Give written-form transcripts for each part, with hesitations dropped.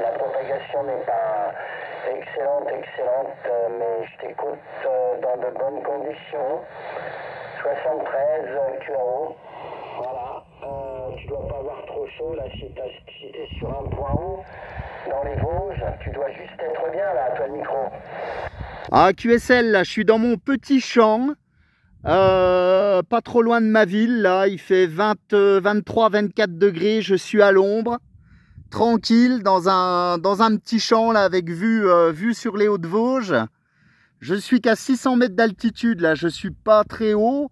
La propagation n'est pas excellente, mais je t'écoute dans de bonnes conditions. 73 QRO. Voilà. Tu dois pas avoir trop chaud là si t'es sur un point haut. Dans les Vosges, tu dois juste être bien là, toi le micro. Ah, QSL, là, je suis dans mon petit champ. Pas trop loin de ma ville, là, il fait 23-24 degrés, je suis à l'ombre, tranquille, dans un petit champ, là, avec vue sur les Hauts-de-Vosges. Je suis qu'à 600 mètres d'altitude, là, je suis pas très haut,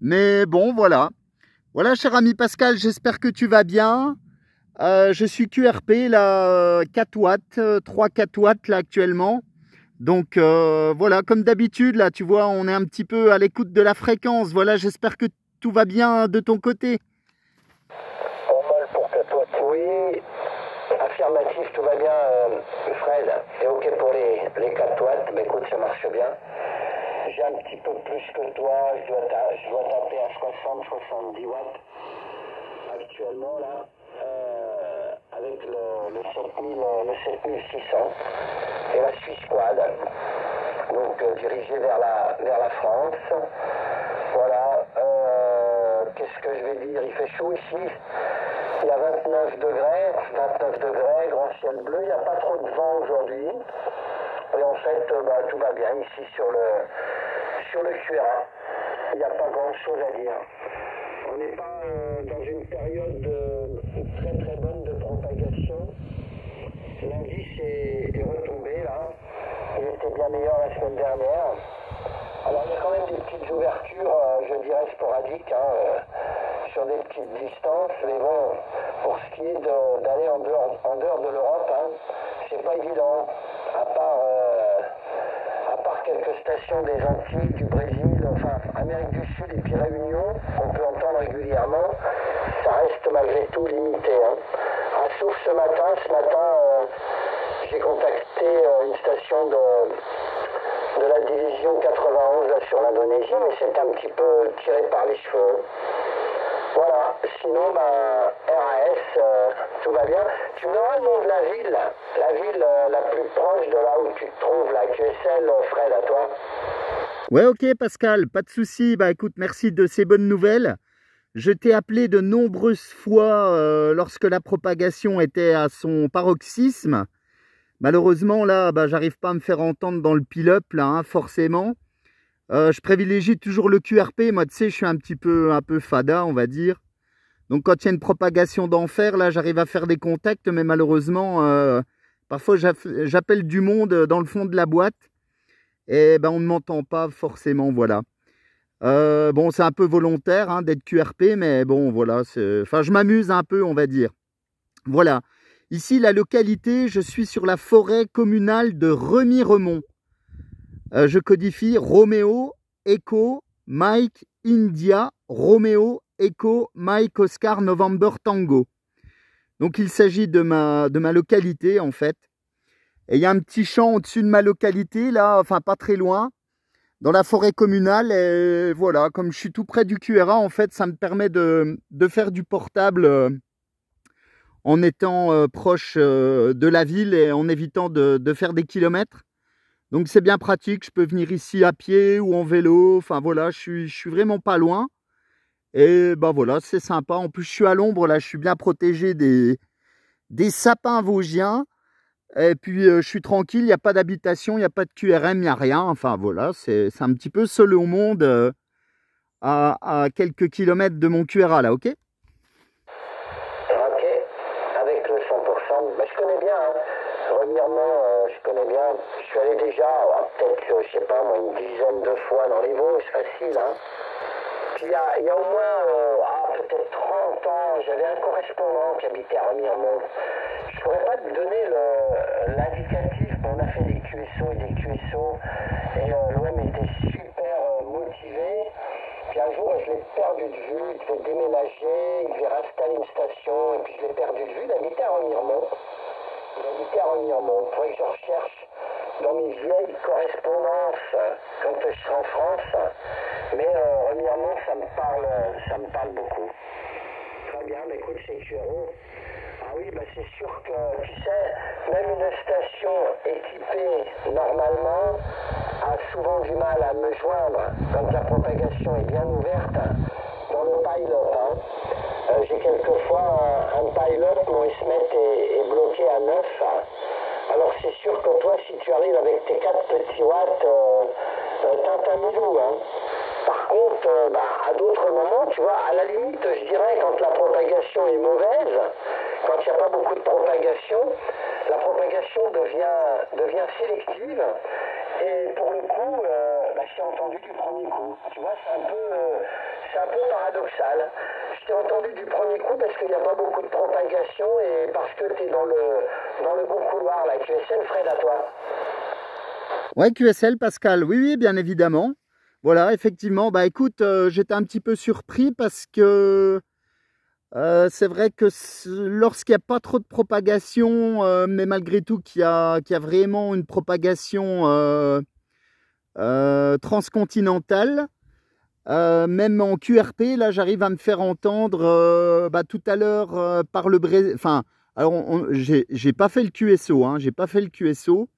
mais bon, voilà. Voilà, cher ami Pascal, j'espère que tu vas bien. Je suis QRP, là, 4 watts, 3-4 watts, là, actuellement. Donc voilà, comme d'habitude, là, tu vois, on est un petit peu à l'écoute de la fréquence. Voilà, j'espère que tout va bien de ton côté. En vol pour 4 watts. Oui, affirmatif, tout va bien, Fred. Et ok pour les 4 watts, mais écoute, ça marche bien. J'ai un petit peu plus que toi, je dois taper à 60-70 watts actuellement, là. Avec le 7600 et la Suisse Squad, donc dirigé vers la France. Voilà, qu'est-ce que je vais dire, il fait chaud ici, il y a 29 degrés, grand ciel bleu, il n'y a pas trop de vent aujourd'hui, et en fait tout va bien ici sur le QRA, il n'y a pas grand chose à dire. On n'est pas dans une période très très bonne de propagation. L'indice est retombé là. Il était bien meilleur la semaine dernière. Alors il y a quand même des petites ouvertures, je dirais sporadiques, sur des petites distances. Mais bon, pour ce qui est d'aller en dehors de l'Europe, c'est pas évident. À part quelques stations des Antilles, du Brésil, enfin Amérique du Sud et puis Réunion, on peut entendre régulièrement, ça reste malgré tout limité. Sauf ce matin, j'ai contacté une station de la division 91 là, sur l'Indonésie, mais c'est un petit peu tiré par les cheveux. Voilà, sinon, RAS, tout va bien. Tu me donneras le nom de la ville la plus proche de là où tu te trouves, la QSL, Fred, à toi. Ouais, ok Pascal, pas de souci. Bah écoute, merci de ces bonnes nouvelles. Je t'ai appelé de nombreuses fois lorsque la propagation était à son paroxysme. Malheureusement, là, j'arrive pas à me faire entendre dans le pile-up, là, forcément. Je privilégie toujours le QRP. Moi, tu sais, je suis un peu fada, on va dire. Donc, quand il y a une propagation d'enfer, là, j'arrive à faire des contacts, mais malheureusement, parfois, j'appelle du monde dans le fond de la boîte et on ne m'entend pas forcément, voilà. Bon, c'est un peu volontaire d'être QRP, mais bon, voilà. Enfin, je m'amuse un peu, on va dire. Voilà. Ici, la localité, je suis sur la forêt communale de Remiremont. Je codifie Roméo, Echo, Mike, India, Roméo, Echo, Mike, Oscar, November, Tango. Donc, il s'agit de ma localité, en fait. Et il y a un petit champ au-dessus de ma localité, là, enfin, pas très loin, dans la forêt communale. Et voilà, comme je suis tout près du QRA, en fait, ça me permet de faire du portable en étant proche de la ville et en évitant de faire des kilomètres. Donc c'est bien pratique, je peux venir ici à pied ou en vélo, enfin voilà, je suis vraiment pas loin. Et voilà, c'est sympa. En plus je suis à l'ombre, là je suis bien protégé des sapins vosgiens. Et puis je suis tranquille, il n'y a pas d'habitation, il n'y a pas de QRM, il n'y a rien. Enfin voilà, c'est un petit peu seul au monde à quelques kilomètres de mon QRA là, ok? Avec le 100%, je connais bien, Remiremont, je connais bien, je suis allé déjà, peut-être, je sais pas moi, une dizaine de fois dans les Vosges, facile, Puis il y a au moins, peut-être 30 ans, j'avais un correspondant qui habitait à Remiremont. Je pourrais pas te donner l'indicatif, mais on a fait des QSO et des QSO, et l'OM était super motivé. Puis un jour, je l'ai perdu de vue, il devait déménager, il devait réinstaller une station, et puis je l'ai perdu de vue, il habitait à Remiremont. Il faudrait que je recherche dans mes vieilles correspondances quand je serai en France. Mais Remiremont, ça me parle beaucoup. Très bien, écoute, c'est QRO. oui, bah c'est sûr que, tu sais, même une station équipée normalement a souvent du mal à me joindre quand la propagation est bien ouverte dans le pilot. Hein. J'ai quelquefois un pilot, mon SMET est bloqué à 9. Alors c'est sûr que toi, si tu arrives avec tes 4 petits watts, t'as un milou. Hein. Par contre, à d'autres moments, tu vois, à la limite, je dirais, quand la propagation est mauvaise, quand il n'y a pas beaucoup de propagation, la propagation devient sélective. Et pour le coup, je t'ai entendu du premier coup. Tu vois, c'est un peu paradoxal. Je t'ai entendu du premier coup parce qu'il n'y a pas beaucoup de propagation et parce que tu es dans le bon couloir, là. QSL, Fred, à toi. Ouais, QSL, Pascal. Oui, oui, bien évidemment. Voilà, effectivement. Bah écoute, j'étais un petit peu surpris parce que c'est vrai que lorsqu'il n'y a pas trop de propagation, mais malgré tout qu'il y a vraiment une propagation transcontinentale, même en QRP, là j'arrive à me faire entendre tout à l'heure par le Brésil. Enfin, alors j'ai pas fait le QSO, hein, j'ai pas fait le QSO.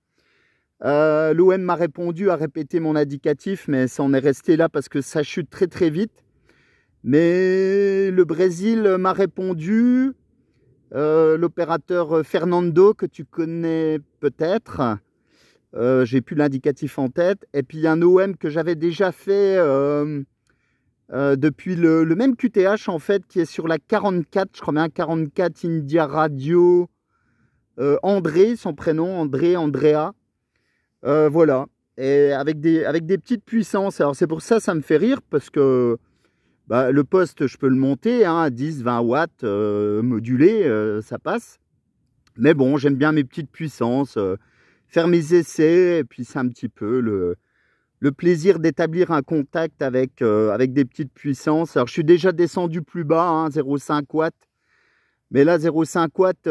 L'OM m'a répondu, a répété mon indicatif, mais ça en est resté là parce que ça chute très très vite. Mais le Brésil m'a répondu, l'opérateur Fernando, que tu connais peut-être, j'ai plus l'indicatif en tête, et puis un OM que j'avais déjà fait depuis le même QTH en fait, qui est sur la 44, je crois bien 44 India Radio, André, son prénom, Andrea. Voilà, et avec des petites puissances. Alors c'est pour ça me fait rire, parce que le poste, je peux le monter, hein, à 10, 20 watts modulé, ça passe. Mais bon, j'aime bien mes petites puissances, faire mes essais, et puis c'est un petit peu le plaisir d'établir un contact avec des petites puissances. Alors je suis déjà descendu plus bas, hein, 0,5 watts. Mais là, 0,5 watts,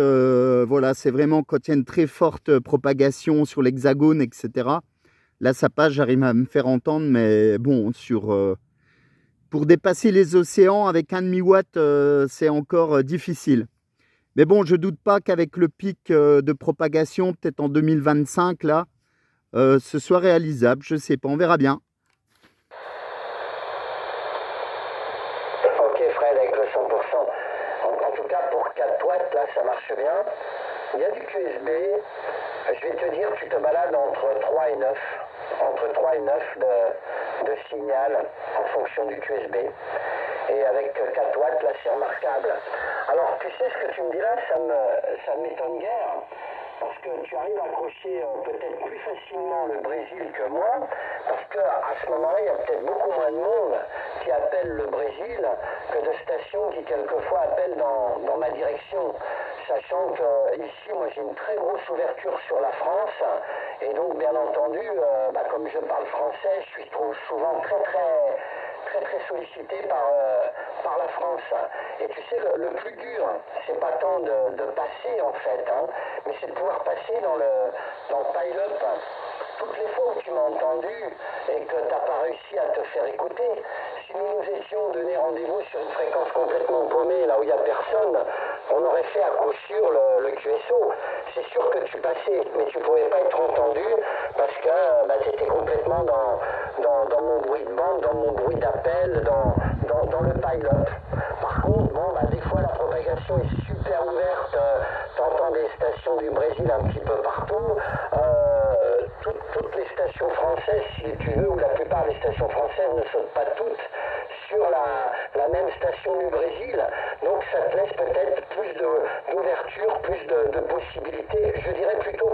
voilà, c'est vraiment quand il y a une très forte propagation sur l'hexagone, etc. Là, ça passe, j'arrive à me faire entendre, mais bon, pour dépasser les océans avec 1,5 watt, c'est encore difficile. Mais bon, je ne doute pas qu'avec le pic de propagation, peut-être en 2025, là, ce soit réalisable. Je ne sais pas, on verra bien. Ok Fred, avec le 100%. En tout cas, pour 4 watts, là, ça marche bien. Il y a du QSB. Je vais te dire, tu te balades entre 3 et 9. Entre 3 et 9 de signal en fonction du QSB. Et avec 4 watts, là, c'est remarquable. Alors, tu sais ce que tu me dis là, ça ne m'étonne guère. Parce que tu arrives à accrocher peut-être plus facilement le Brésil que moi, parce qu'à ce moment-là, il y a peut-être beaucoup moins de monde qui appelle le Brésil que de stations qui quelquefois appellent dans ma direction. Sachant que ici, moi j'ai une très grosse ouverture sur la France, et donc bien entendu, comme je parle français, je suis souvent très sollicité par la France. Et tu sais, le plus dur, c'est pas tant de passer en fait, hein, mais c'est de pouvoir passer dans le pile-up. Toutes les fois où tu m'as entendu et que tu n'as pas réussi à te faire écouter, si nous nous étions donné rendez-vous sur une fréquence complètement paumée, là où il n'y a personne, on aurait fait à coup sûr le QSO. C'est sûr que tu passais, mais tu ne pouvais pas être entendu parce que tu étais complètement dans mon bruit de bande, dans mon bruit d'appel, dans le pile-up. Par contre, des fois la propagation est super ouverte, tu entends des stations du Brésil un petit peu partout. Toutes les stations françaises, si tu veux, ou la plupart des stations françaises ne sautent pas toutes sur la même station du Brésil. Donc ça te laisse peut-être plus d'ouverture, plus de possibilités. Je dirais plutôt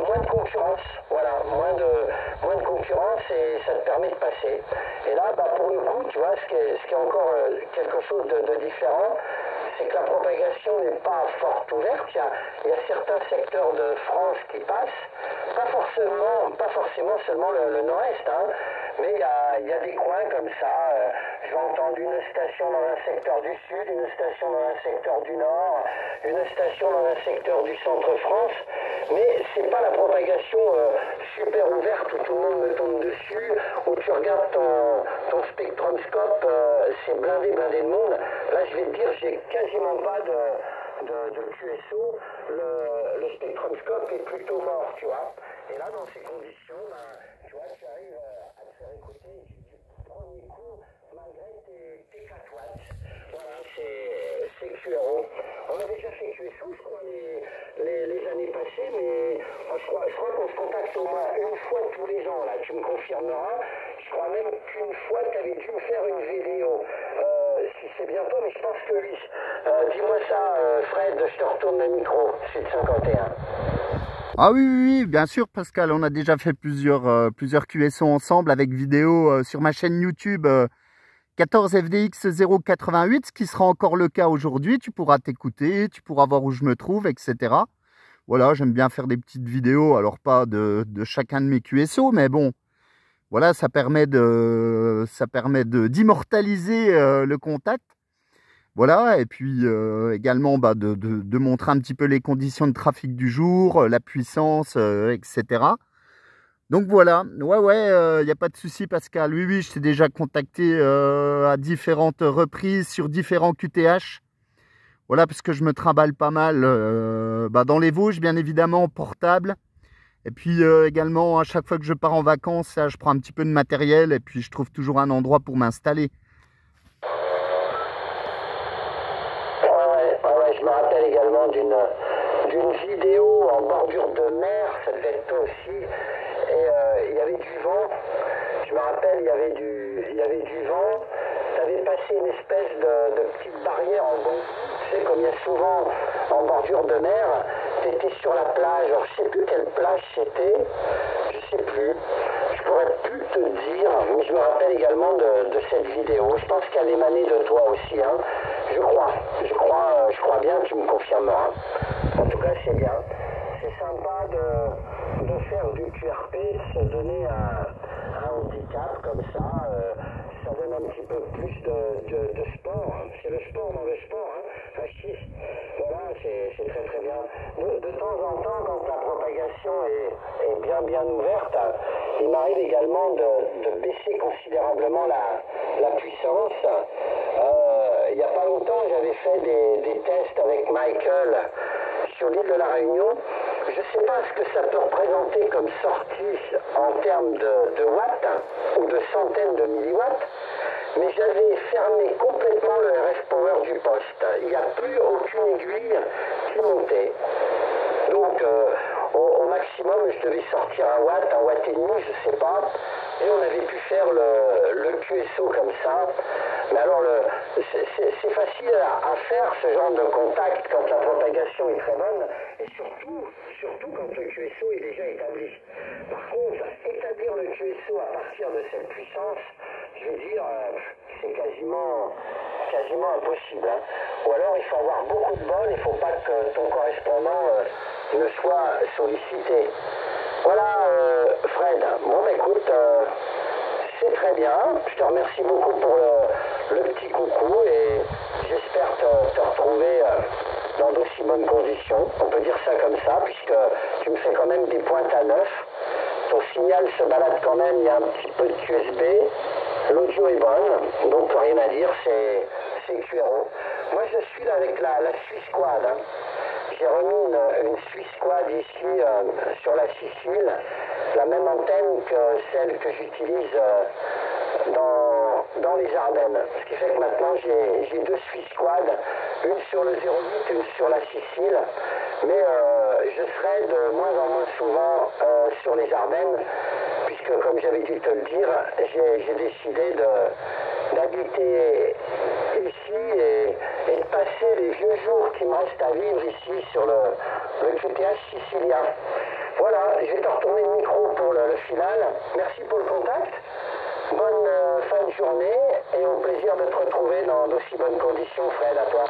moins de concurrence. Voilà, moins de concurrence, et ça te permet de passer. Et là, pour le coup, tu vois, ce qui est encore quelque chose de différent, c'est que la propagation n'est pas forte ouverte. Il y a certains secteurs de France qui passent, pas forcément seulement le nord-est, hein, mais il y a des coins comme ça. J'ai entendu une station dans un secteur du sud, une station dans un secteur du nord, une station dans un secteur du centre-France, mais c'est pas la propagation super ouverte où tout le monde me tombe dessus, où tu regardes ton spectroscope, c'est blindé de monde. Là, je vais te dire, j'ai quasiment pas de QSO, le spectroscope est plutôt mort, tu vois. Et là, dans ces conditions, tu vois, tu arrives à te faire écouter du premier coup, malgré tes 4 watts. Voilà, c'est QRO. On a déjà fait QSO, je crois, les années passées, mais je crois qu'on se contacte au moins une fois tous les ans, là, tu me confirmeras. Je crois même qu'une fois, tu avais dû me faire une vidéo. Si c'est bientôt, mais je pense que oui. Dis-moi ça, Fred, je te retourne le micro, c'est de 51. Ah oui, oui, oui, bien sûr Pascal, on a déjà fait plusieurs QSO ensemble avec vidéo sur ma chaîne YouTube 14FDX088, ce qui sera encore le cas aujourd'hui. Tu pourras t'écouter, tu pourras voir où je me trouve, etc. Voilà, j'aime bien faire des petites vidéos, alors pas de chacun de mes QSO, mais bon, voilà, ça permet d'immortaliser le contact. Voilà, et puis également de montrer un petit peu les conditions de trafic du jour, la puissance, etc. Donc voilà, ouais, il n'y a pas de souci Pascal. Oui, je t'ai déjà contacté à différentes reprises sur différents QTH. Voilà, parce que je me trimballe pas mal dans les Vosges, bien évidemment, portable. Et puis également, à chaque fois que je pars en vacances, je prends un petit peu de matériel et puis je trouve toujours un endroit pour m'installer. Ouais, je me rappelle également d'une vidéo en bordure de mer, ça devait être toi aussi, et il y avait du vent. Je me rappelle, il y avait du vent. Tu avais passé une espèce de petite barrière en bambou. Tu sais, comme il y a souvent en bordure de mer, tu étais sur la plage. Alors, je sais plus quelle plage c'était. Je sais plus. Je pourrais plus te dire. Mais je me rappelle également de cette vidéo. Je pense qu'elle émanait de toi aussi. Hein. Je crois bien, tu me confirmeras. En tout cas, c'est bien. C'est sympa de faire du QRP, de se donner un handicap comme ça. Ça donne un petit peu plus de sport. C'est le sport dans le sport, hein. Voilà, c'est très très bien. De temps en temps, quand la propagation est bien ouverte, il m'arrive également de baisser considérablement la puissance. Il n'y a pas longtemps, j'avais fait des tests avec Michael sur l'île de la Réunion. Je ne sais pas ce que ça peut représenter comme sortie en termes de watts ou de centaines de milliwatts, mais j'avais fermé complètement le RF Power du poste. Il n'y a plus aucune aiguille qui montait. Donc au maximum, je devais sortir un watt et demi, je ne sais pas. Et on avait pu faire le QSO comme ça. Mais alors, c'est facile à faire ce genre de contact quand la propagation est très bonne. Et surtout quand le QSO est déjà établi. Par contre, établir le QSO à partir de cette puissance, je veux dire, c'est quasiment impossible. Hein. Ou alors, il faut avoir beaucoup de bol, il ne faut pas que ton correspondant ne soit sollicité. Voilà, Fred. Bon, écoute, c'est très bien. Je te remercie beaucoup pour le petit coucou et j'espère te retrouver dans d'aussi bonnes conditions. On peut dire ça comme ça, puisque tu me fais quand même des pointes à neuf. Ton signal se balade quand même, il y a un petit peu de QSB. L'audio est bonne, donc rien à dire, c'est QRO. Moi, je suis là avec la Swiss Quad. Hein. J'ai remis une Swiss Quad ici sur la Sicile, la même antenne que celle que j'utilise dans les Ardennes. Ce qui fait que maintenant j'ai deux Swiss Quad, une sur le 08 et une sur la Sicile. Mais je serai de moins en moins souvent sur les Ardennes, puisque comme j'avais dû te le dire, j'ai décidé d'habiter ici et de passer les vieux jours qui me restent à vivre ici sur le QTH sicilien. Voilà, je vais te retourner le micro pour le final. Merci pour le contact. Bonne fin de journée et au plaisir de te retrouver dans d'aussi bonnes conditions, Fred, à toi.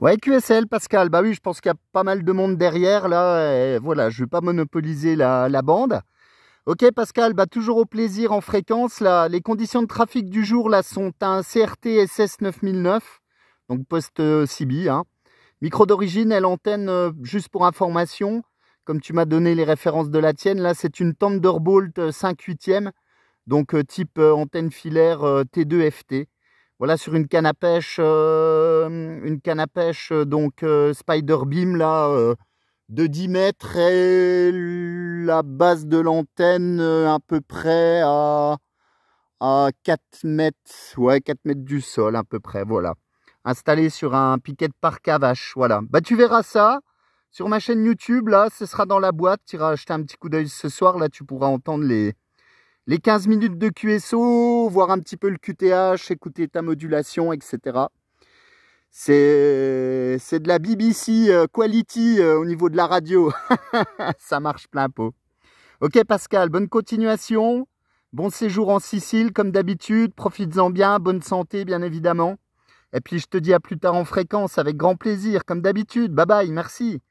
Ouais, QSL, Pascal. Bah oui, je pense qu'il y a pas mal de monde derrière, là. Et voilà, je ne vais pas monopoliser la bande. Ok, Pascal, bah toujours au plaisir en fréquence. Là, les conditions de trafic du jour là, sont un CRT SS 9009, donc poste CB. Hein. Micro d'origine et l'antenne, juste pour information, comme tu m'as donné les références de la tienne, là, c'est une Thunderbolt 5/8e, donc type antenne filaire T2 FT. Voilà, sur une canne à pêche, donc Spider Beam là, de 10 mètres et la base de l'antenne à peu près à 4 mètres, ouais, 4 mètres du sol à peu près, voilà. Installé sur un piquet de parc à vache, voilà. Bah tu verras ça sur ma chaîne YouTube, là, ce sera dans la boîte, tu iras jeter un petit coup d'œil ce soir, là tu pourras entendre les 15 minutes de QSO, voir un petit peu le QTH, écouter ta modulation, etc. C'est de la BBC quality au niveau de la radio. Ça marche plein pot. Ok Pascal, bonne continuation. Bon séjour en Sicile comme d'habitude. Profites-en bien, bonne santé bien évidemment. Et puis je te dis à plus tard en fréquence avec grand plaisir comme d'habitude. Bye bye, merci.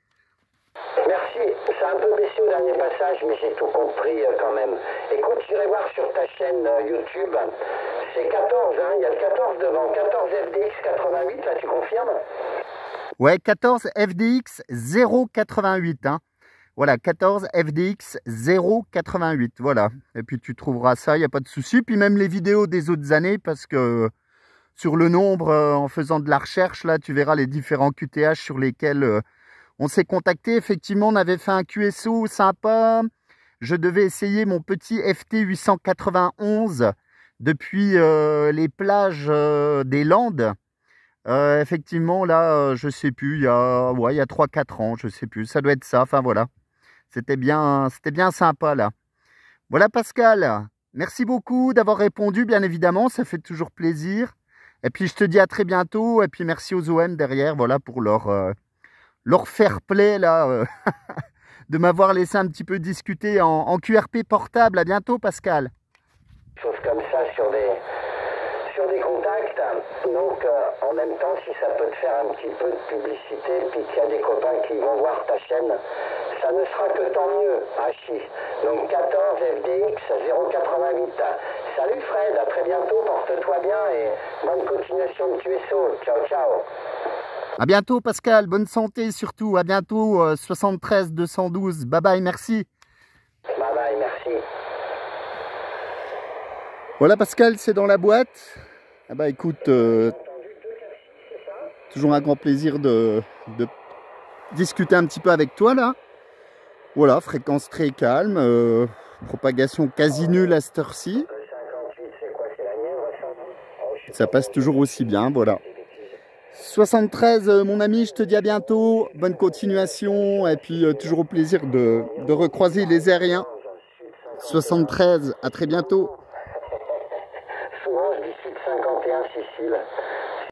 Merci, c'est un peu baissé au dernier passage, mais j'ai tout compris quand même. Écoute, j'irai voir sur ta chaîne YouTube, c'est 14, hein, il y a le 14 devant, 14 FDX 88, là tu confirmes? Ouais, 14 FDX 088, hein. Voilà, 14 FDX 088, voilà. Et puis tu trouveras ça, il n'y a pas de souci. Puis même les vidéos des autres années, parce que sur le nombre, en faisant de la recherche, là, tu verras les différents QTH sur lesquels on s'est contacté. Effectivement, on avait fait un QSO sympa. Je devais essayer mon petit FT 891 depuis les plages des Landes. Effectivement, là, je sais plus, il y a 3-4 ans, je sais plus. Ça doit être ça, enfin voilà. C'était bien sympa, là. Voilà, Pascal. Merci beaucoup d'avoir répondu, bien évidemment. Ça fait toujours plaisir. Et puis, je te dis à très bientôt. Et puis, merci aux OM derrière, voilà, pour leur fair play, là, de m'avoir laissé un petit peu discuter en QRP portable. À bientôt, Pascal. Chose comme ça sur des contacts. Donc, en même temps, si ça peut te faire un petit peu de publicité, puis qu'il y a des copains qui vont voir ta chaîne, ça ne sera que tant mieux, Hachi. Donc, 14 FDX 088. Salut Fred, à très bientôt, porte-toi bien et bonne continuation de QSO. Ciao, ciao. À bientôt, Pascal. Bonne santé surtout. À bientôt, 73 212. Bye bye, merci. Bye bye, merci. Voilà, Pascal, c'est dans la boîte. Ah bah écoute, toujours un grand plaisir de discuter un petit peu avec toi là. Voilà, fréquence très calme, propagation quasi nulle à cette heure-ci. Ça passe toujours aussi bien, voilà. 73, mon ami, je te dis à bientôt. Bonne continuation et puis toujours au plaisir de recroiser les aériens. 73, à très bientôt. Souvent, je dis Sud 51 Sicile.